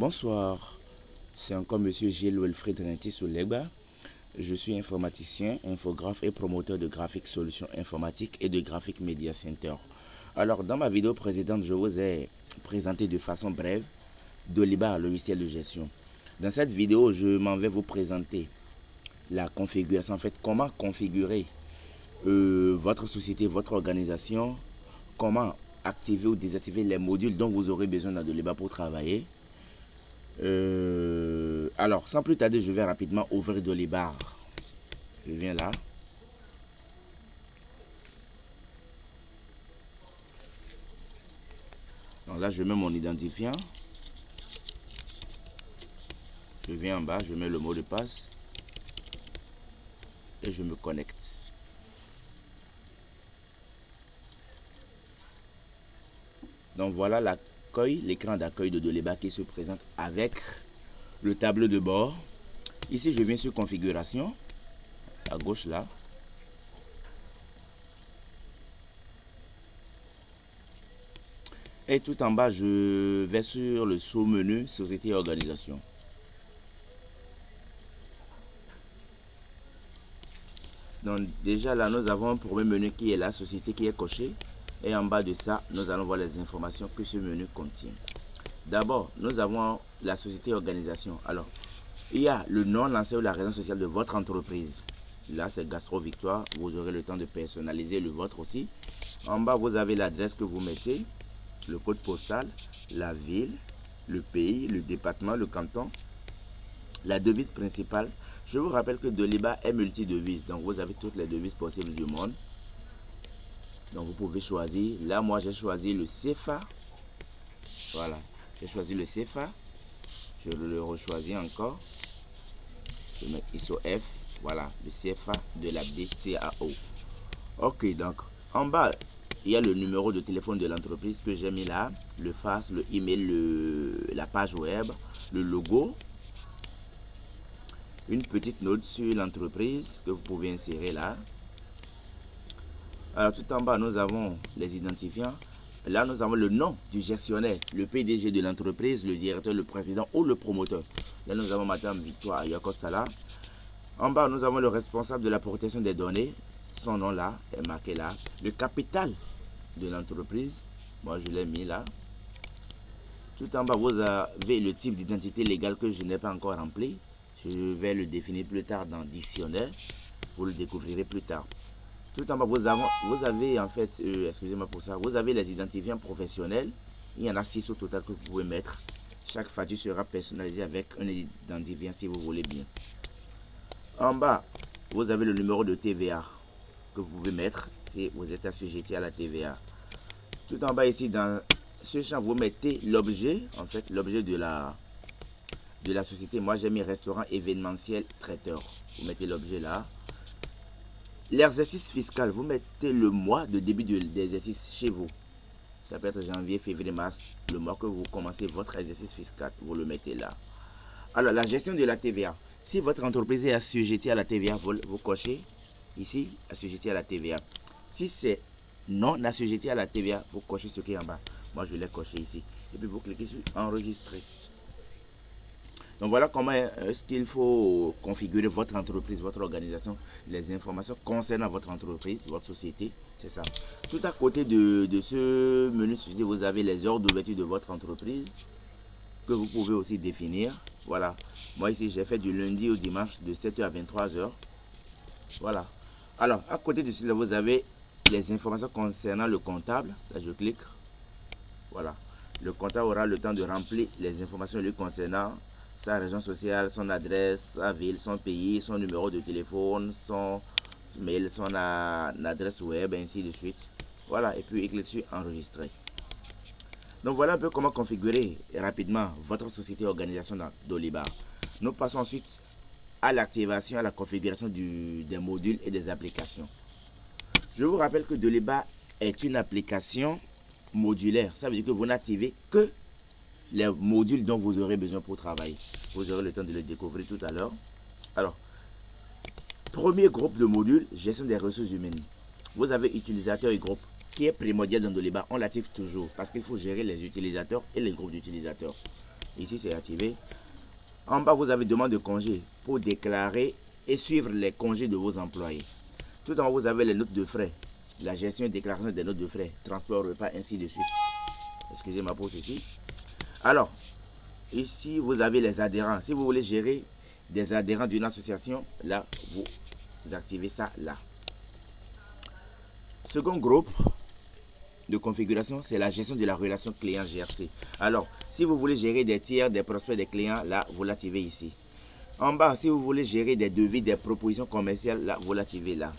Bonsoir, c'est encore Monsieur Gilles Wilfried Rentis Soulegba. Je suis informaticien, infographe et promoteur de Graphic Solutions Informatiques et de Graphic Media Center. Alors, dans ma vidéo précédente, je vous ai présenté de façon brève Dolibar, logiciel de gestion. Dans cette vidéo, je m'en vais vous présenter la configuration, en fait, comment configurer votre société, votre organisation, comment activer ou désactiver les modules dont vous aurez besoin dans Dolibar pour travailler. Alors, sans plus tarder, je vais rapidement ouvrir Dolibar. Je viens là. Donc là, je mets mon identifiant. Je viens en bas, je mets le mot de passe. Et je me connecte. Donc voilà l'écran d'accueil de Dolibar qui se présente avec le tableau de bord. Ici, je viens sur configuration, à gauche là. Et tout en bas, je vais sur le sous-menu Société et Organisation. Donc déjà là, nous avons un premier menu qui est la société qui est coché. Et en bas de ça, nous allons voir les informations que ce menu contient. D'abord, nous avons la société organisation. Alors, il y a le nom, l'ancien ou la raison sociale de votre entreprise. Là, c'est Gastro Victoire. Vous aurez le temps de personnaliser le vôtre aussi. En bas, vous avez l'adresse que vous mettez, le code postal, la ville, le pays, le département, le canton, la devise principale. Je vous rappelle que Dolibar est multi-devise. Donc, vous avez toutes les devises possibles du monde. Donc, vous pouvez choisir. Là, moi, j'ai choisi le CFA. Voilà. J'ai choisi le CFA. Je le rechoisis encore. Je vais mettre ISO F. Voilà, le CFA de la BCAO. Ok, donc, en bas, il y a le numéro de téléphone de l'entreprise que j'ai mis là. Le fax, le email, la page web, le logo. Une petite note sur l'entreprise que vous pouvez insérer là. Alors, tout en bas, nous avons les identifiants. Là, nous avons le nom du gestionnaire, le PDG de l'entreprise, le directeur, le président ou le promoteur. Là, nous avons Madame Victoire Ayakosala. En bas, nous avons le responsable de la protection des données. Son nom là est marqué là. Le capital de l'entreprise. Moi, je l'ai mis là. Tout en bas, vous avez le type d'identité légale que je n'ai pas encore rempli. Je vais le définir plus tard dans le dictionnaire. Vous le découvrirez plus tard. Tout en bas, vous avez en fait, excusez-moi pour ça, vous avez les identifiants professionnels. Il y en a 6 au total que vous pouvez mettre. Chaque facture sera personnalisée avec un identifiant si vous voulez bien. En bas, vous avez le numéro de TVA que vous pouvez mettre si vous êtes assujetti à la TVA. Tout en bas ici, dans ce champ, vous mettez l'objet, en fait, l'objet de la société. Moi, j'ai mis restaurant événementiel traiteur. Vous mettez l'objet là. L'exercice fiscal, vous mettez le mois de début d'exercice chez vous. Ça peut être janvier, février, mars, le mois que vous commencez votre exercice fiscal, vous le mettez là. Alors, la gestion de la TVA. Si votre entreprise est assujettie à la TVA, vous cochez ici, assujetti à la TVA. Si c'est non assujetti à la TVA, vous cochez ce qui est en bas. Moi, je l'ai coché ici. Et puis, vous cliquez sur enregistrer. Donc voilà comment est-ce qu'il faut configurer votre entreprise, votre organisation, les informations concernant votre entreprise, votre société, c'est ça. Tout à côté de ce menu société, vous avez les heures d'ouverture de votre entreprise que vous pouvez aussi définir. Voilà. Moi ici, j'ai fait du lundi au dimanche de 7h à 23h. Voilà. Alors, à côté de cela, vous avez les informations concernant le comptable. Là, je clique. Voilà. Le comptable aura le temps de remplir les informations lui concernant sa région sociale, son adresse, sa ville, son pays, son numéro de téléphone, son mail, son adresse web, ainsi de suite. Voilà, et puis il clique sur enregistrer. Donc voilà un peu comment configurer rapidement votre société organisation dans Dolibar. Nous passons ensuite à l'activation, à la configuration des modules et des applications. Je vous rappelle que Dolibar est une application modulaire. Ça veut dire que vous n'activez que les modules dont vous aurez besoin pour travailler. Vous aurez le temps de le découvrir tout à l'heure. Alors, premier groupe de modules, gestion des ressources humaines. Vous avez utilisateur et groupe qui est primordial dans Dolibar. On l'active toujours parce qu'il faut gérer les utilisateurs et les groupes d'utilisateurs. Ici, c'est activé. En bas, vous avez demande de congé pour déclarer et suivre les congés de vos employés. Tout en haut, vous avez les notes de frais, la gestion et déclaration des notes de frais, transport, repas, ainsi de suite. Excusez-moi pour ceci. Alors, ici, vous avez les adhérents. Si vous voulez gérer des adhérents d'une association, là, vous activez ça là. Second groupe de configuration, c'est la gestion de la relation client GRC. Alors, si vous voulez gérer des tiers, des prospects, des clients, là, vous l'activez ici. En bas, si vous voulez gérer des devis, des propositions commerciales, là, vous l'activez là.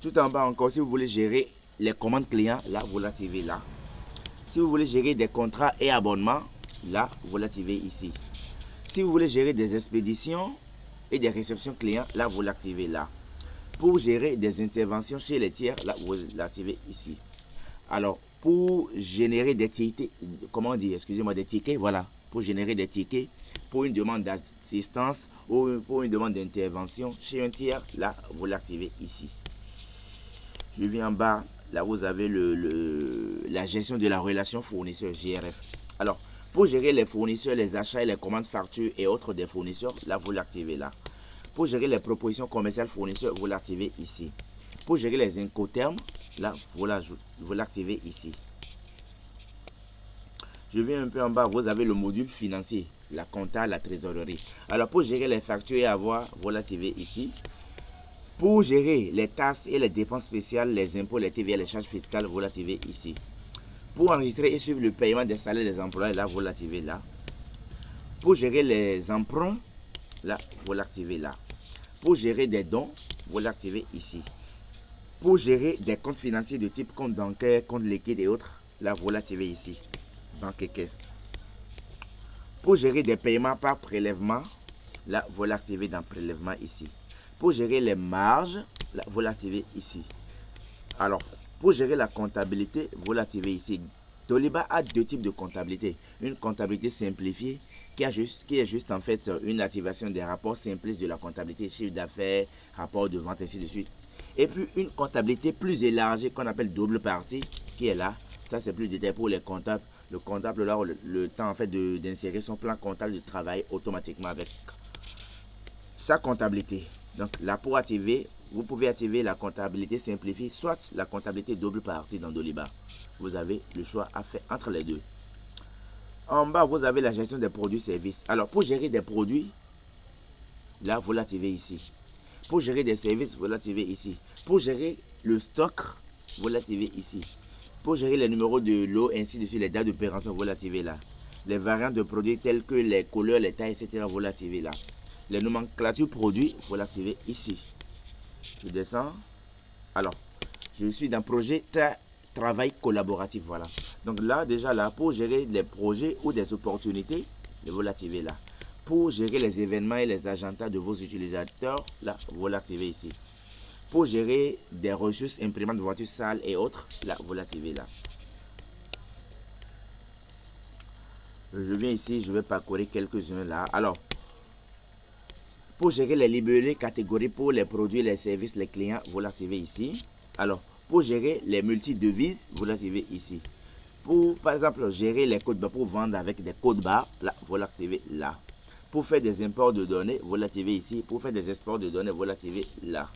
Tout en bas encore, si vous voulez gérer les commandes clients, là, vous l'activez là. Si vous voulez gérer des contrats et abonnements, là, vous l'activez ici. Si vous voulez gérer des expéditions et des réceptions clients, là, vous l'activez là. Pour gérer des interventions chez les tiers, là, vous l'activez ici. Alors, pour générer des tickets, comment dire, excusez-moi, des tickets, voilà, pour générer des tickets, pour une demande d'assistance ou pour une demande d'intervention chez un tiers, là, vous l'activez ici. Je viens en bas, là, vous avez la gestion de la relation fournisseur, GRF. Alors, pour gérer les fournisseurs, les achats et les commandes factures et autres des fournisseurs, là, vous l'activez là. Pour gérer les propositions commerciales fournisseurs, vous l'activez ici. Pour gérer les incoterms, là, vous l'activez ici. Je viens un peu en bas, vous avez le module financier, la compta, la trésorerie. Alors, pour gérer les factures et avoirs, vous l'activez ici. Pour gérer les taxes et les dépenses spéciales, les impôts, les TVA, les charges fiscales, vous l'activez ici. Pour enregistrer et suivre le paiement des salaires des employés, là, vous l'activez là. Pour gérer les emprunts, là, vous l'activez là. Pour gérer des dons, vous l'activez ici. Pour gérer des comptes financiers de type compte bancaire, compte liquide et autres, là, vous l'activez ici. Banque et caisse. Pour gérer des paiements par prélèvement, là, vous l'activez dans prélèvement ici. Pour gérer les marges, là, vous l'activez ici. Alors, pour gérer la comptabilité, vous l'activez ici. Doliba a deux types de comptabilité. Une comptabilité simplifiée qui est juste en fait une activation des rapports simplistes de la comptabilité, chiffre d'affaires, rapport de vente, ainsi de suite. Et puis une comptabilité plus élargie qu'on appelle double partie qui est là. Ça, c'est plus détaillé pour les comptables. Le comptable, là, le temps en fait d'insérer son plan comptable de travail automatiquement avec sa comptabilité. Donc là, pour activer, vous pouvez activer la comptabilité simplifiée, soit la comptabilité double partie dans Doliba. Vous avez le choix à faire entre les deux. En bas, vous avez la gestion des produits et services. Alors, pour gérer des produits, là, vous l'activez ici. Pour gérer des services, vous l'activez ici. Pour gérer le stock, vous l'activez ici. Pour gérer les numéros de lot, ainsi de suite, les dates d'opération, vous l'activez là. Les variantes de produits tels que les couleurs, les tailles, etc., vous l'activez là. Les nomenclatures produits, vous l'activez ici. Je descends. Alors, je suis dans projet travail collaboratif, voilà. Donc là, déjà là, pour gérer les projets ou des opportunités, vous l'activez là. Pour gérer les événements et les agendas de vos utilisateurs, là, vous l'activez ici. Pour gérer des ressources, imprimantes, voitures, salles et autres, là, vous l'activez là. Je viens ici, je vais parcourir quelques-uns là. Alors, pour gérer les libellés catégories pour les produits, les services, les clients, vous l'activez ici. Alors, pour gérer les multi-devises, vous l'activez ici. Pour, par exemple, gérer les codes barres, pour vendre avec des codes barres, là, vous l'activez là. Pour faire des imports de données, vous l'activez ici. Pour faire des exports de données, vous l'activez là.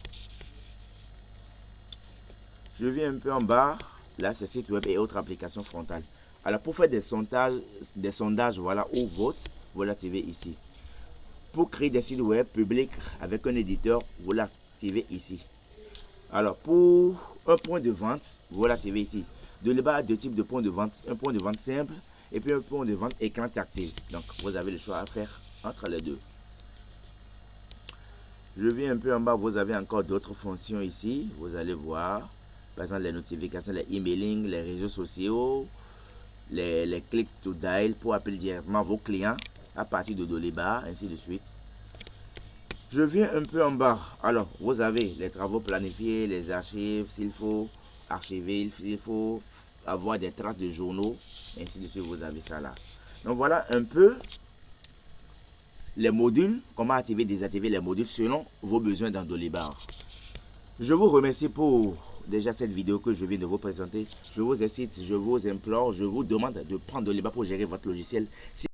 Je viens un peu en bas. Là, c'est site web et autres applications frontales. Alors, pour faire des sondages, voilà, ou votes, vous l'activez ici. Pour créer des sites web publics avec un éditeur, vous l'activez ici. Alors, pour un point de vente, vous l'activez ici. Doliba a deux types de points de vente. Un point de vente simple et puis un point de vente écran tactile. Donc, vous avez le choix à faire entre les deux. Je viens un peu en bas, vous avez encore d'autres fonctions ici. Vous allez voir, par exemple, les notifications, les emailing, les réseaux sociaux, les click to dial pour appeler directement vos clients à partir de Doliba, ainsi de suite. Je viens un peu en bas. Alors, vous avez les travaux planifiés, les archives, s'il faut archiver, il faut avoir des traces de journaux, ainsi de suite, vous avez ça là. Donc, voilà un peu les modules, comment activer et désactiver les modules selon vos besoins dans Doliba. Je vous remercie pour déjà cette vidéo que je viens de vous présenter. Je vous incite, je vous implore, je vous demande de prendre Doliba pour gérer votre logiciel.